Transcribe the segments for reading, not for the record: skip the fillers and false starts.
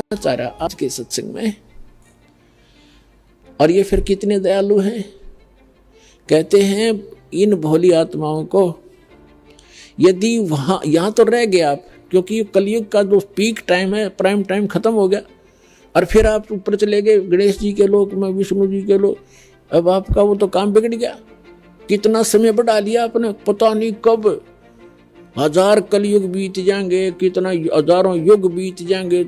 बताना चाह रहा आज के सत्संग में। और ये फिर कितने दयालु हैं। कहते हैं इन भोली आत्माओं को यदि वहां यहां तो रह गए आप, क्योंकि कलयुग का जो पीक टाइम है, प्राइम टाइम खत्म हो गया, और फिर आप ऊपर चले गए गणेश जी के लोक में, विष्णु जी के लोक। अब आपका वो तो काम बिगड़ गया। कितना समय बढ़ा लिया आपने, पता नहीं कब 1000 कलयुग बीत जाएंगे, कितना हजारों युग बीत जाएंगे।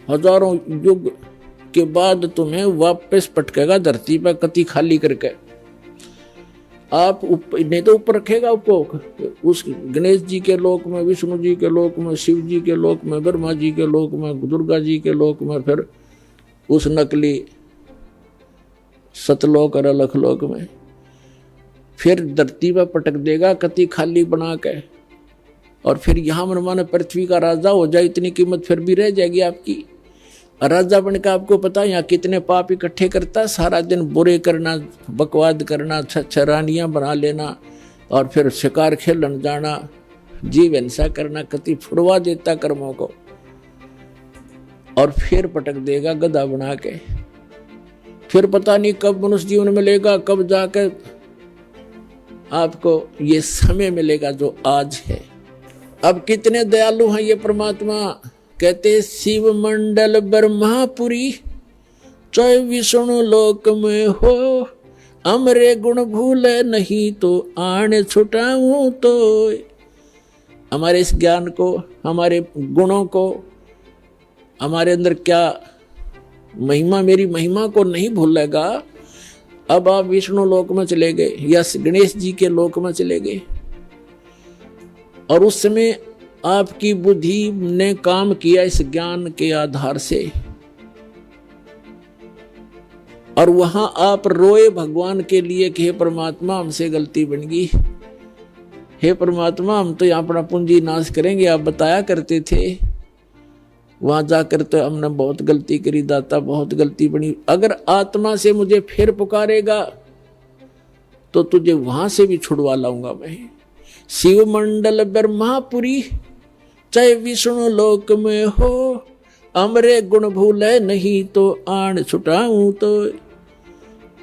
हजारों युग के बाद तुम्हें वापस पटकेगा धरती पर कति खाली करके। आप नहीं तो ऊपर रखेगा आपको उस गणेश जी के लोक में, विष्णु जी के लोक में, शिव जी के लोक में, ब्रह्मा जी के लोक में, दुर्गा जी के लोक में, फिर उस नकली सतलोक और अलखलोक में, फिर धरती पर पटक देगा कति खाली बना के। और फिर यहाँ मनमाना पृथ्वी का राजा हो जाए, इतनी कीमत फिर भी रह जाएगी आपकी। राजा बनकर आपको पता है यहाँ कितने पाप इकट्ठे करता है। सारा दिन बुरे करना, बकवाद करना, रानियां बना लेना, और फिर शिकार खेलन जाना, जीव हिंसा करना, कति फुड़वा देता कर्मों को। और फिर पटक देगा गधा बना के। फिर पता नहीं कब मनुष्य जीवन मिलेगा, कब जाकर आपको ये समय मिलेगा जो आज है। अब कितने दयालु हैं ये परमात्मा। कहते शिव मंडल ब्रह्मापुरी, चाहे विष्णु लोक में हो, अमरे गुण भूले नहीं तो आने छुटाऊं तो। हमारे इस ज्ञान को, हमारे गुणों को, हमारे अंदर क्या महिमा, मेरी महिमा को नहीं भूलेगा। अब आप विष्णु लोक में चले गए या गणेश जी के लोक में चले गए, और उस समय आपकी बुद्धि ने काम किया इस ज्ञान के आधार से, और वहां आप रोए भगवान के लिए कि हे परमात्मा हमसे गलती बन गई, हे परमात्मा हम तो यहाँ अपना पूंजी नाश करेंगे, आप बताया करते थे। वहां जाकर तो हमने बहुत गलती करी दाता, बहुत गलती बनी। अगर आत्मा से मुझे फिर पुकारेगा तो तुझे वहां से भी छुड़वा लाऊंगा मैं। शिव मंडल ब्रह्मापुरी, चाहे विष्णु लोक में हो, अमरे गुण भूले नहीं तो आन छुटाऊं तो।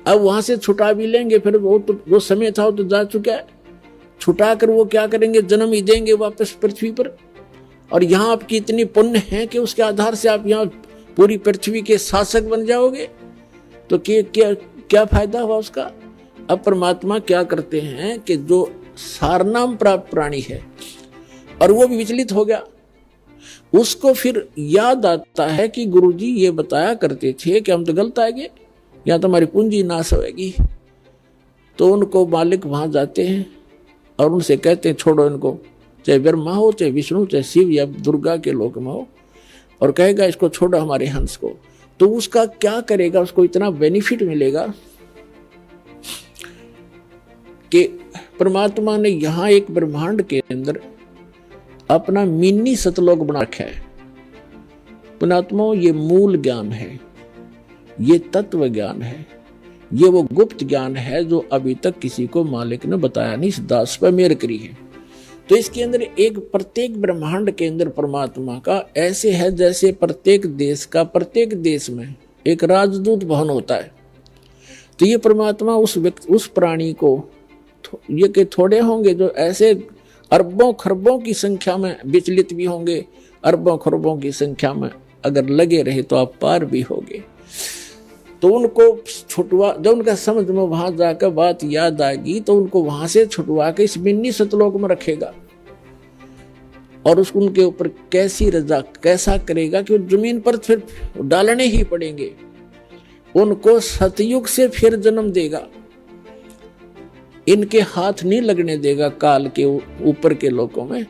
अब वहां से छुटा भी लेंगे, फिर वो तो वो समय था वो तो जा चुका है। छुटा कर वो क्या करेंगे, जन्म ही देंगे वापस पृथ्वी पर। और यहाँ आपकी इतनी पुण्य है कि उसके आधार से आप यहाँ पूरी पृथ्वी के शासक बन जाओगे, तो क्या फायदा हुआ उसका। अब परमात्मा क्या करते हैं कि जो सारनाम प्राप्त प्राणी है और वो भी विचलित हो गया, उसको फिर याद आता है कि गुरुजी ये बताया करते थे कि हम तो गलत आ गए, या तो हमारी पूंजी नाश होगी। तो उनको मालिक वहां जाते हैं और उनसे कहते हैं छोड़ो इनको, चाहे ब्रह्मा हो, चाहे विष्णु, चाहे शिव या दुर्गा के लोक में हो, और कहेगा इसको छोड़ो हमारे हंस को। तो उसका क्या करेगा, उसको इतना बेनिफिट मिलेगा कि परमात्मा ने यहाँ एक ब्रह्मांड के अंदर अपना मिनी सतलोक बना रखा है। परमात्मा ये मूल ज्ञान है, ये तत्व ज्ञान है, ये वो गुप्त ज्ञान है जो अभी तक किसी को मालिक ने बताया नहीं, इस दास पर मेहर करी है। तो इसके अंदर एक प्रत्येक ब्रह्मांड के अंदर परमात्मा का ऐसे है जैसे प्रत्येक देश का, प्रत्येक देश में एक राजदूत भवन होता है। तो ये परमात्मा उस प्राणी को, ये के थोड़े होंगे जो ऐसे अरबों खरबों की संख्या में विचलित भी होंगे, अरबों खरबों की संख्या में अगर लगे रहे तो आप पार भी होगे। तो उनको छुटवा, जब उनका समझ में वहां जाकर बात याद आएगी तो उनको वहां से छुटवा के इस मिनी सतलोक में रखेगा, और उसको उनके ऊपर कैसी रजा कैसा करेगा कि जमीन पर फिर डालने ही पड़ेंगे। उनको सतयुग से फिर जन्म देगा, इनके हाथ नहीं लगने देगा काल के ऊपर के लोकों में।